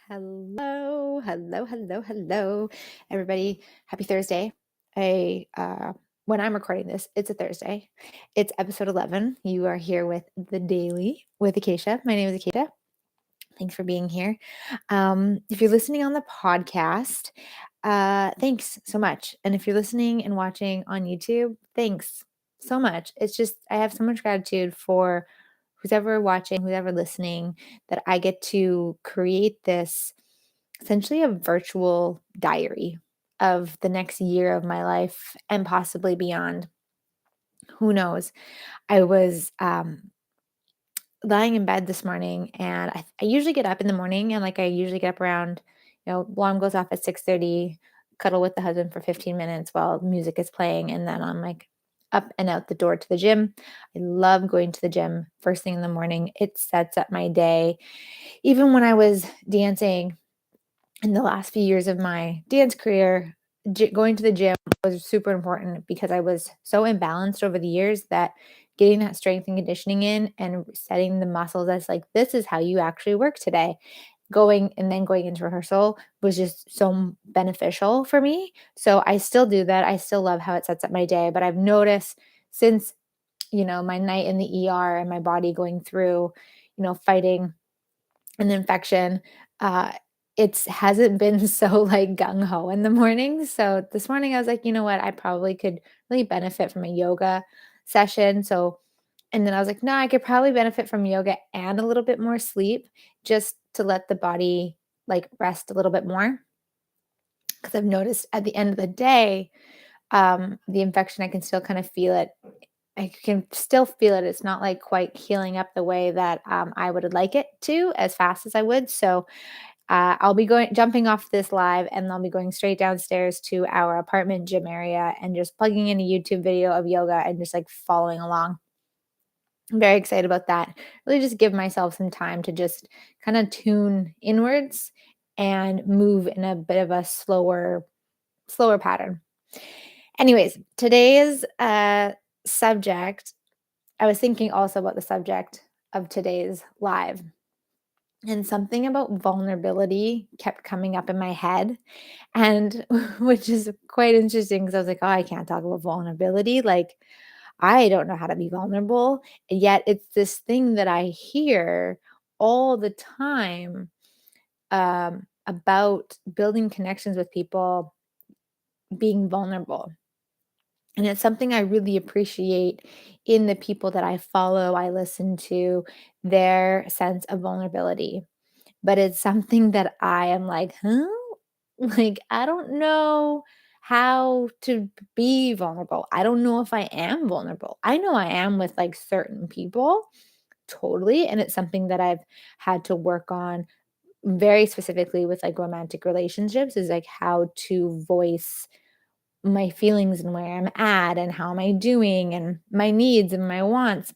Hello, everybody. Happy Thursday. When I'm recording this, it's a Thursday. It's episode 11. You are here with The Daily with Akeisha. My name is Akeisha. Thanks for being here. If you're listening on the podcast, thanks so much. And if you're listening and watching on YouTube, thanks so much. It's just, I have so much gratitude for who's ever watching, who's ever listening, that I get to create this essentially a virtual diary of the next year of my life and possibly beyond. Who knows? I was lying in bed this morning, and I usually get up in the morning, and I usually get up around, alarm goes off at 6:30, cuddle with the husband for 15 minutes while music is playing, and then I'm up and out the door to the gym. I love going to the gym first thing in the morning. It sets up my day. Even when I was dancing in the last few years of my dance career, going to the gym was super important because I was so imbalanced over the years that getting that strength and conditioning in and setting the muscles as this is how you actually work today. Going into rehearsal was just so beneficial for me. So I still do that. I still love how it sets up my day. But I've noticed since, my night in the ER and my body going through, fighting an infection, uh, it hasn't been so gung ho in the morning. So this morning I was like, you know what, I probably could really benefit from a yoga session. So, and then I was like, no, I could probably benefit from yoga and a little bit more sleep just to let the body rest a little bit more. Because I've noticed at the end of the day, the infection, I can still kind of feel it. I can still feel it. It's not quite healing up the way that I would like it to as fast as I would. So I'll be jumping off this live, and I'll be going straight downstairs to our apartment gym area and just plugging in a YouTube video of yoga and just following along. I'm very excited about that. Really just give myself some time to just kind of tune inwards and move in a bit of a slower pattern. Anyways, today's subject, I was thinking also about the subject of today's live. And something about vulnerability kept coming up in my head, and which is quite interesting because I was like, oh, I can't talk about vulnerability. I don't know how to be vulnerable. And yet it's this thing that I hear all the time about building connections with people, being vulnerable. And it's something I really appreciate in the people that I follow, I listen to, their sense of vulnerability. But it's something that I am like, "Huh?" I don't know how to be vulnerable. I don't know if I am vulnerable. I know I am with, certain people, totally, and it's something that I've had to work on very specifically with, romantic relationships, is, how to voice my feelings and where I'm at and how am I doing and my needs and my wants.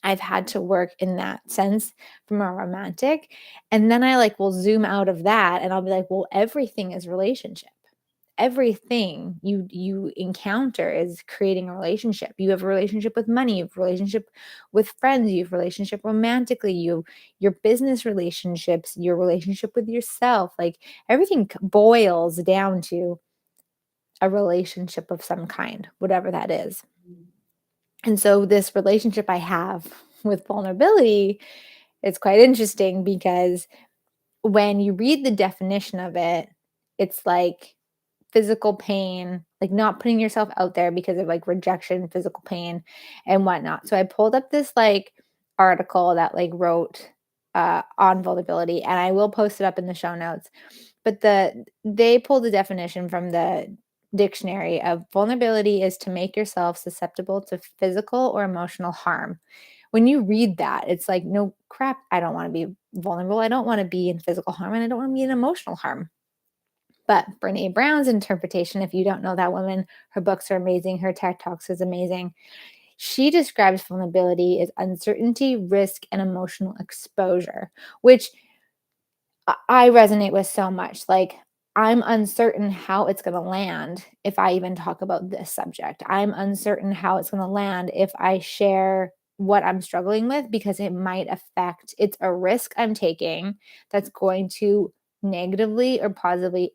I've had to work in that sense from a romantic. And then I will zoom out of that and I'll be like, well, everything is relationship. Everything you encounter is creating a relationship. You have a relationship with money, you have a relationship with friends, you have a relationship romantically, your business relationships, your relationship with yourself. Everything boils down to a relationship of some kind, whatever that is. And so this relationship I have with vulnerability is quite interesting because when you read the definition of it, it's physical pain, not putting yourself out there because of rejection, physical pain, and whatnot. So I pulled up this article that wrote on vulnerability, and I will post it up in the show notes. But they pulled the definition from the dictionary of vulnerability is to make yourself susceptible to physical or emotional harm. When you read that, it's like, no crap, I don't want to be vulnerable. I don't want to be in physical harm, and I don't want to be in emotional harm. But Brene Brown's interpretation, if you don't know that woman, her books are amazing. Her TED Talks is amazing. She describes vulnerability as uncertainty, risk, and emotional exposure, which I resonate with so much. I'm uncertain how it's going to land if I even talk about this subject. I'm uncertain how it's going to land if I share what I'm struggling with because it might affect, it's a risk I'm taking that's going to negatively or positively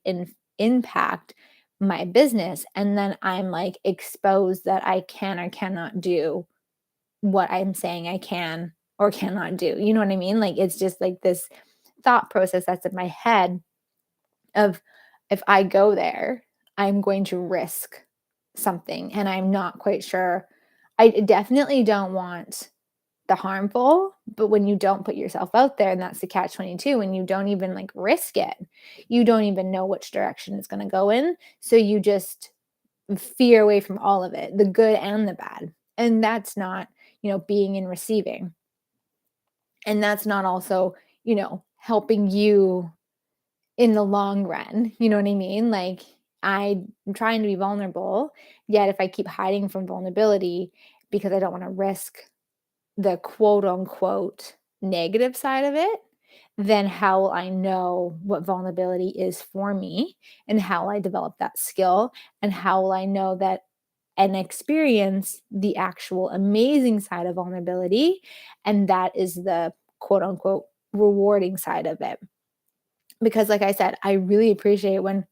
impact my business. And then I'm like exposed that I can or cannot do what I'm saying I can or cannot do. You know what I mean? Like it's just like this thought process that's in my head of, if I go there, I'm going to risk something and I'm not quite sure. I definitely don't want the harmful, but when you don't put yourself out there, and that's the catch 22, when you don't even like risk it, you don't even know which direction it's going to go in. So you just veer away from all of it, the good and the bad. And that's not, being in receiving. And that's not also, helping you in the long run. You know what I mean? Like I'm trying to be vulnerable, yet if I keep hiding from vulnerability because I don't want to risk the quote unquote negative side of it, then how will I know what vulnerability is for me and how will I develop that skill and how will I know that and experience the actual amazing side of vulnerability, and that is the quote unquote rewarding side of it. Because like I said, I really appreciate when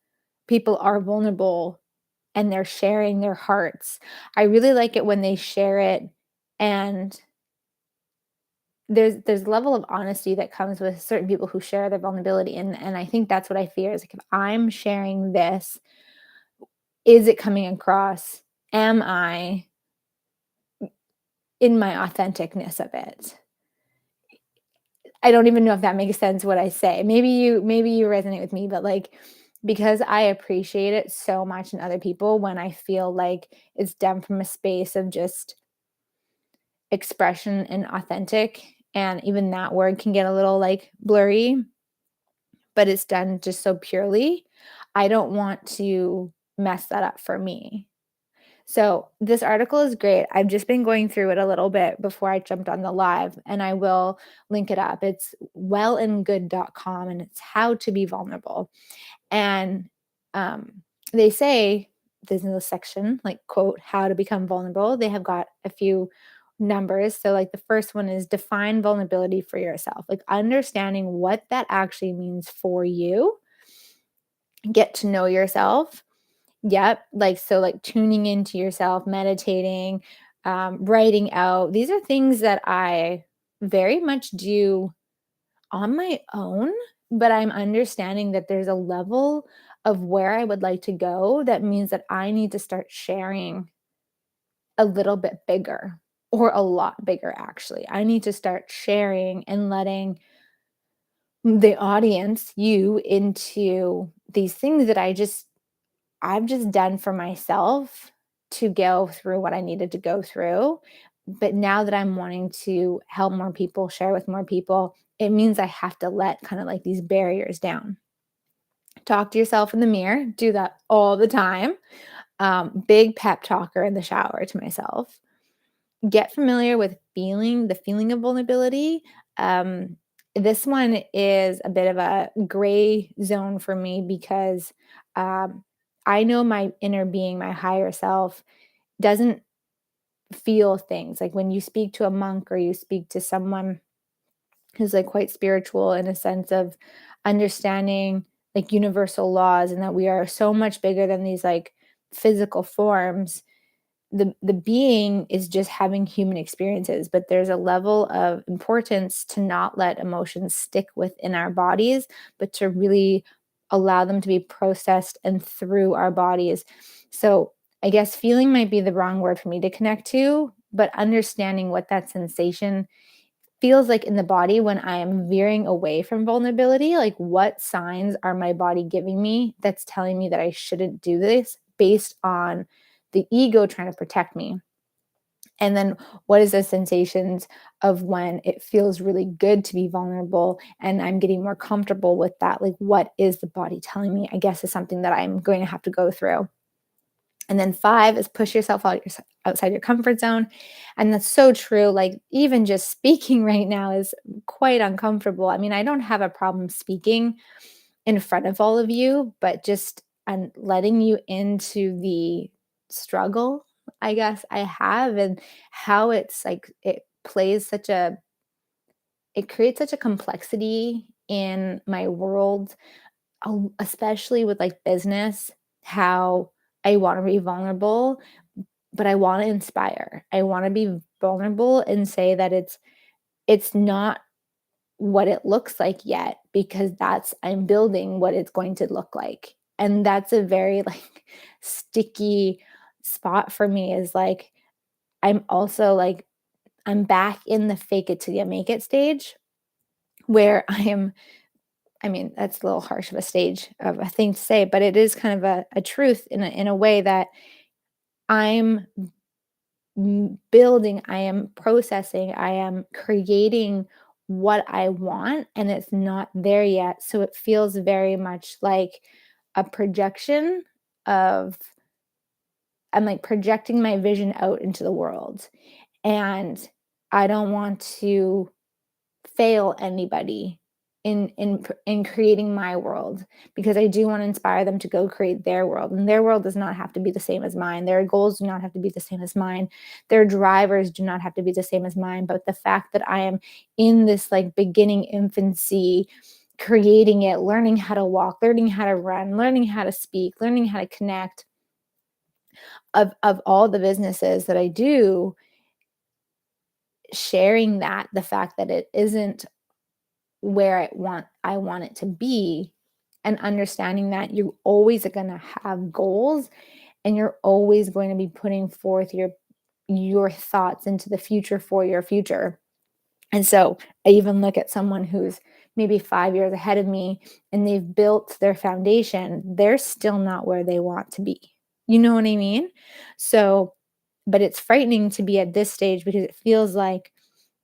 people are vulnerable and they're sharing their hearts. I really like it when they share it, and there's a level of honesty that comes with certain people who share their vulnerability, and I think that's what I fear is like, if I'm sharing this, is it coming across? Am I in my authenticness of it? I don't even know if that makes sense what I say. Maybe you resonate with me, but like because I appreciate it so much in other people when I feel like it's done from a space of just expression and authentic, and even that word can get a little like blurry, but it's done just so purely. I don't want to mess that up for me. So this article is great. I've just been going through it a little bit before I jumped on the live, and I will link it up. It's wellandgood.com, and it's how to be vulnerable. And they say there's no section like quote how to become vulnerable. They have got a few numbers. So like the first one is define vulnerability for yourself, like understanding what that actually means for you. Get to know yourself. Yep. Like, so like tuning into yourself, meditating, writing out. These are things that I very much do on my own, but I'm understanding that there's a level of where I would like to go. That means that I need to start sharing a little bit bigger, or a lot bigger, actually. I need to start sharing and letting the audience, you, into these things that I've just done for myself to go through what I needed to go through. But now that I'm wanting to help more people, share with more people, it means I have to let kind of like these barriers down. Talk to yourself in the mirror, do that all the time. Big pep talker in the shower to myself. Get familiar with the feeling of vulnerability. Um, this one is a bit of a gray zone for me because um, I know my inner being, my higher self, doesn't feel things. Like when you speak to a monk or you speak to someone who's like quite spiritual in a sense of understanding like universal laws and that we are so much bigger than these like physical forms, the being is just having human experiences, but there's a level of importance to not let emotions stick within our bodies, but to really allow them to be processed and through our bodies. So I guess feeling might be the wrong word for me to connect to, but understanding what that sensation feels like in the body when I am veering away from vulnerability, like what signs are my body giving me that's telling me that I shouldn't do this based on the ego trying to protect me. And then what is the sensations of when it feels really good to be vulnerable and I'm getting more comfortable with that? Like, what is the body telling me? I guess is something that I'm going to have to go through. And then 5 is push yourself outside your comfort zone. And that's so true. Like, even just speaking right now is quite uncomfortable. I mean, I don't have a problem speaking in front of all of you, but just and letting you into the struggle, I guess I have, and how it's like it it creates such a complexity in my world, especially with like business, how I want to be vulnerable, but I want to inspire. I want to be vulnerable and say that it's not what it looks like yet, because that's I'm building what it's going to look like. And that's a very like sticky spot for me, is like I'm also like I'm back in the fake it till you make it stage, where I mean, that's a little harsh of a stage of a thing to say, but it is kind of a truth in a way that I'm building, I am processing, I am creating what I want, and it's not there yet. So it feels very much like a projection of, I'm like projecting my vision out into the world. And I don't want to fail anybody in creating my world, because I do want to inspire them to go create their world, and their world does not have to be the same as mine. Their goals do not have to be the same as mine. Their drivers do not have to be the same as mine. But the fact that I am in this like beginning infancy, creating it, learning how to walk, learning how to run, learning how to speak, learning how to connect, of all the businesses that I do, sharing that, the fact that it isn't where I want it to be, and understanding that you always are going to have goals, and you're always going to be putting forth your thoughts into the future for your future. And so I even look at someone who's maybe 5 years ahead of me, and they've built their foundation, they're still not where they want to be. You know what I mean? So, but it's frightening to be at this stage, because it feels like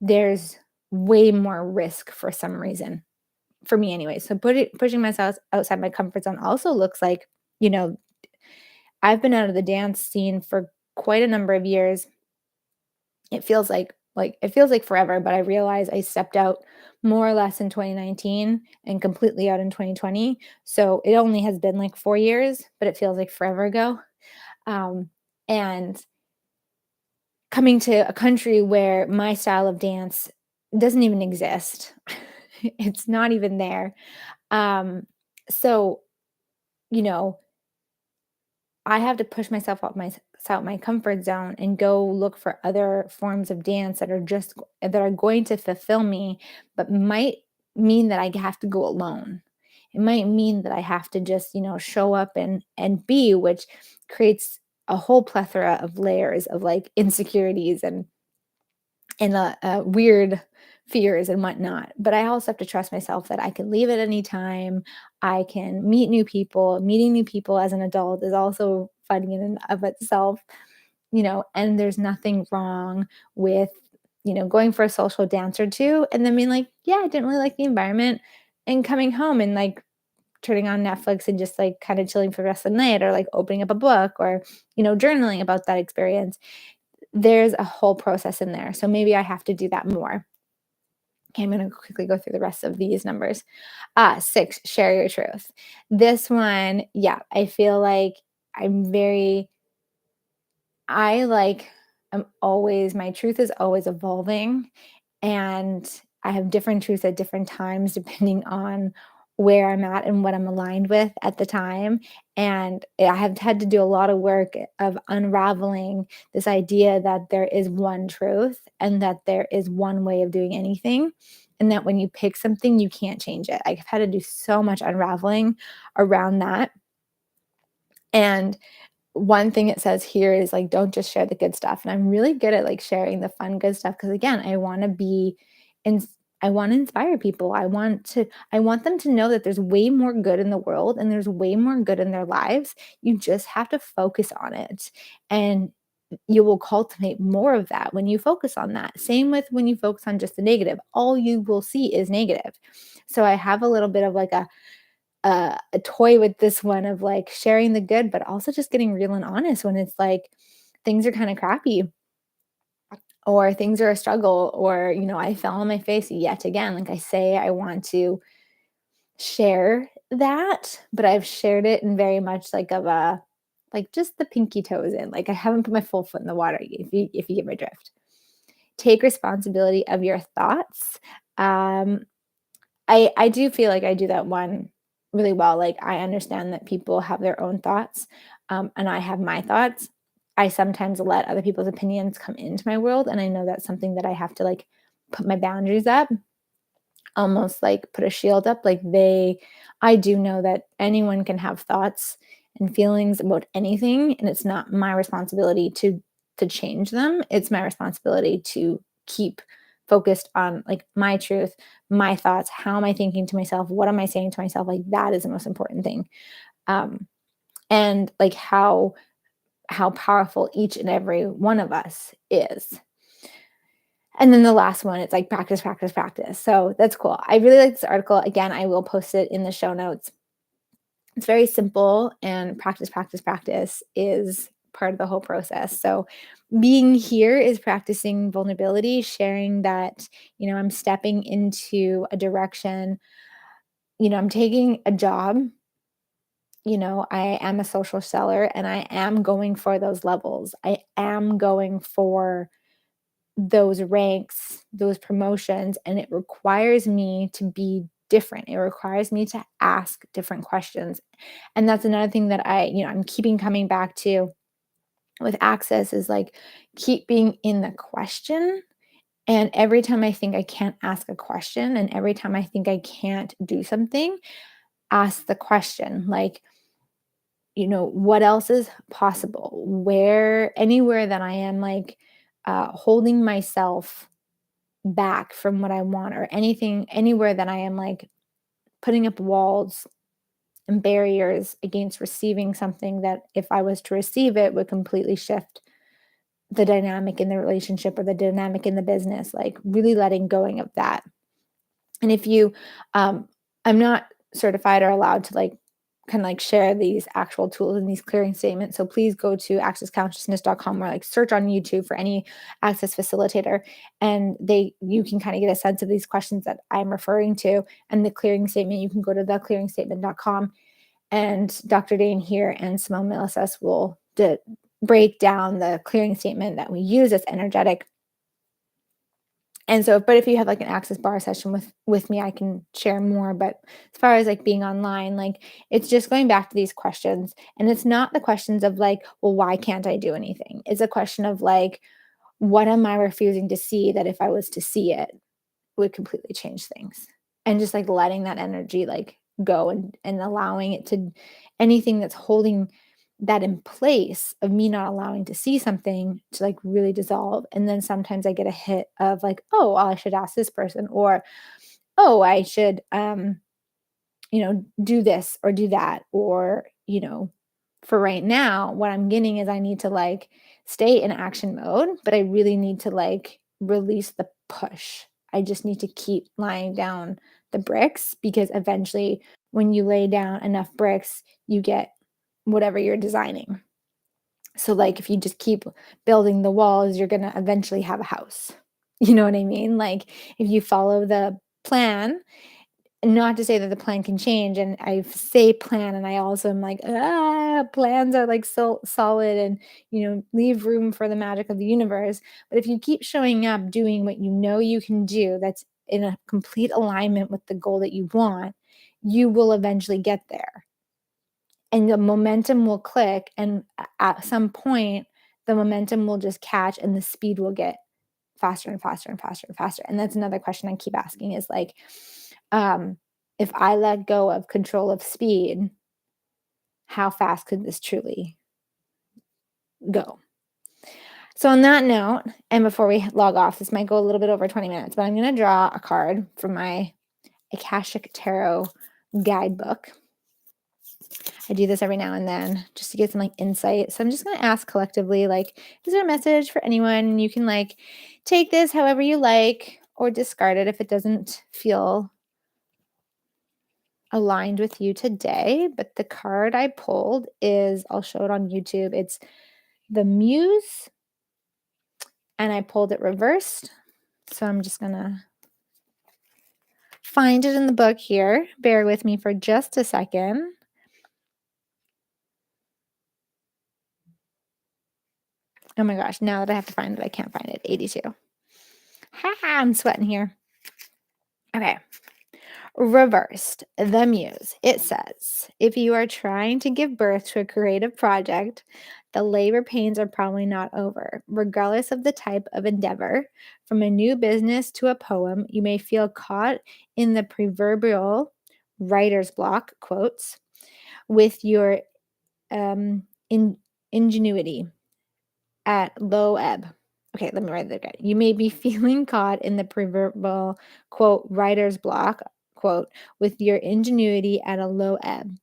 there's way more risk for some reason, for me anyway. So pushing myself outside my comfort zone also looks like, you know, I've been out of the dance scene for quite a number of years. It feels like it feels like forever, but I realize I stepped out more or less in 2019 and completely out in 2020. So it only has been like 4 years, but it feels like forever ago. Um, and coming to a country where my style of dance doesn't even exist. It's not even there. Um, so you know, I have to push myself out my comfort zone and go look for other forms of dance that are going to fulfill me, but might mean that I have to go alone. It might mean that I have to just, show up and be, which creates a whole plethora of layers of like insecurities and weird fears and whatnot. But I also have to trust myself that I can leave at any time. I can meet new people. Meeting new people as an adult is also fun in and of itself, and there's nothing wrong with, going for a social dance or two and then being like, yeah, I didn't really like the environment, and coming home and like turning on Netflix and just like kind of chilling for the rest of the night, or like opening up a book, or, journaling about that experience. There's a whole process in there. So maybe I have to do that more. Okay, I'm going to quickly go through the rest of these numbers. 6, share your truth. This one, yeah, I feel like I'm very, I like, I'm always, my truth is always evolving. And I have different truths at different times, depending on where I'm at and what I'm aligned with at the time. And I have had to do a lot of work of unraveling this idea that there is one truth and that there is one way of doing anything. And that when you pick something, you can't change it. I've had to do so much unraveling around that. And one thing it says here is like, don't just share the good stuff. And I'm really good at like sharing the fun, good stuff. Cause again, I want to be in, I want to inspire people. I want them to know that there's way more good in the world and there's way more good in their lives. You just have to focus on it. And you will cultivate more of that when you focus on that. Same with when you focus on just the negative, all you will see is negative. So I have a little bit of like a toy with this one of like sharing the good, but also just getting real and honest when it's like things are kind of crappy, or things are a struggle, or, I fell on my face yet again. Like I say, I want to share that, but I've shared it in very much like like just the pinky toes in. Like I haven't put my full foot in the water, if you get my drift. take responsibility of your thoughts. I do feel like I do that one really well. Like, I understand that people have their own thoughts, and I have my thoughts. I sometimes let other people's opinions come into my world, and I know that's something that I have to, like, put my boundaries up, almost like put a shield up. Like, I do know that anyone can have thoughts and feelings about anything, and it's not my responsibility to change them. It's my responsibility to keep focused on, like, my truth, my thoughts. How am I thinking to myself? What am I saying to myself? Like, that is the most important thing. Um, and like how powerful each and every one of us is. And then the last one, it's like practice, practice, practice. So that's cool. I really like this article. Again, I will post it in the show notes. It's very simple, and practice, practice, practice is part of the whole process. So being here is practicing vulnerability, sharing that, I'm stepping into a direction, I'm taking a job, I am a social seller, and I am going for those levels. I am going for those ranks, those promotions, and it requires me to be different. It requires me to ask different questions. And that's another thing that I'm keeping coming back to with access is like keep being in the question. And every time I think I can't ask a question, and every time I think I can't do something, ask the question like, what else is possible? Anywhere that I am like holding myself back from what I want, or anything, anywhere that I am like putting up walls and barriers against receiving something that if I was to receive it would completely shift the dynamic in the relationship or the dynamic in the business, like really letting going of that. And if you, I'm not certified or allowed to like kind of like share these actual tools and these clearing statements. So please go to accessconsciousness.com or like search on YouTube for any access facilitator, and you can kind of get a sense of these questions that I'm referring to. And the clearing statement, you can go to theclearingstatement.com, and Dr. Dane here and Simone Milasas will break down the clearing statement that we use as energetic. And so, but if you have like an access bar session with me, I can share more. But as far as like being online, like it's just going back to these questions. And it's not the questions of like, well, why can't I do anything? It's a question of like, what am I refusing to see that if I was to see it would completely change things? And just like letting that energy like go, and allowing it to, anything that's holding that in place of me not allowing to see something to like really dissolve. And then sometimes I get a hit of like, oh, well, I should ask this person, or oh, I should do this or do that, or for right now what I'm getting is I need to like stay in action mode, but I really need to like release the push. I just need to keep laying down the bricks, because eventually when you lay down enough bricks you get whatever you're designing. So like if you just keep building the walls, you're going to eventually have a house. You know what I mean? Like if you follow the plan, not to say that the plan can change, and I say plan and I also am like, plans are like so solid, and leave room for the magic of the universe. But if you keep showing up doing what you know you can do, that's in a complete alignment with the goal that you want, you will eventually get there. And the momentum will click, and at some point the momentum will just catch, and the speed will get faster and faster and faster and faster. And that's another question I keep asking is like, if I let go of control of speed, how fast could this truly go? So on that note, and before we log off, this might go a little bit over 20 minutes, but I'm going to draw a card from my Akashic Tarot guidebook. I do this every now and then just to get some like insight. So I'm just going to ask collectively, like, is there a message for anyone? You can like take this however you like, or discard it if it doesn't feel aligned with you today. But the card I pulled is, I'll show it on YouTube. It's the Muse, and I pulled it reversed. So I'm just going to find it in the book here. Bear with me for just a second. Oh my gosh, now that I have to find it, I can't find it. 82. Ha, I'm sweating here. Okay. Reversed, the muse. It says, if you are trying to give birth to a creative project, the labor pains are probably not over. Regardless of the type of endeavor, from a new business to a poem, you may feel caught in the proverbial writer's block, quotes, with your in, ingenuity at low ebb. Okay, let me write that again. You may be feeling caught in the proverbial, quote, writer's block, quote, with your ingenuity at a low ebb.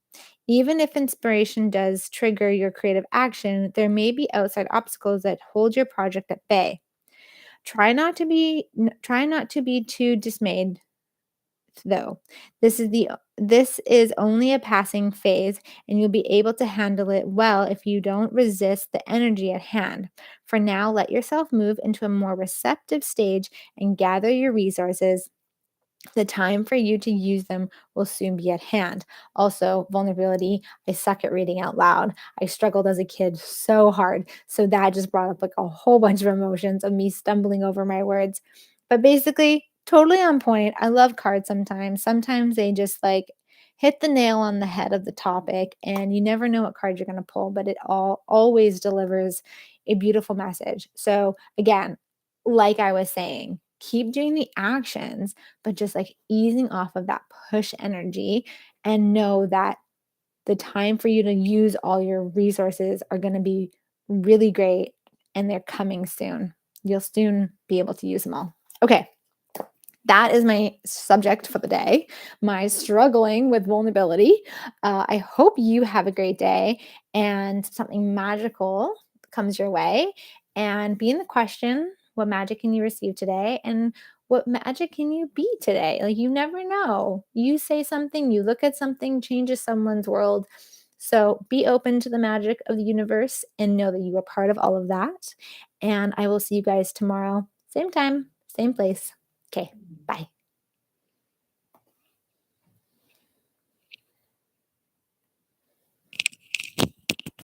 Even if inspiration does trigger your creative action, there may be outside obstacles that hold your project at bay. Try not to be too dismayed though. This is only a passing phase and you'll be able to handle it well if you don't resist the energy at hand. For now, let yourself move into a more receptive stage and gather your resources. The time for you to use them will soon be at hand. Also, vulnerability. I suck at reading out loud. I struggled as a kid so hard. So that just brought up like a whole bunch of emotions of me stumbling over my words. But basically, totally on point. I love cards sometimes. Sometimes they just like hit the nail on the head of the topic and you never know what card you're going to pull, but it all always delivers a beautiful message. So, again, like I was saying, keep doing the actions but just like easing off of that push energy and know that the time for you to use all your resources are going to be really great and they're coming soon. You'll soon be able to use them all. Okay. That is my subject for the day, my struggling with vulnerability. I hope you have a great day and something magical comes your way. And be in the question, what magic can you receive today? And what magic can you be today? Like, you never know. You say something, you look at something, changes someone's world. So be open to the magic of the universe and know that you are part of all of that. And I will see you guys tomorrow, same time, same place. Okay, bye.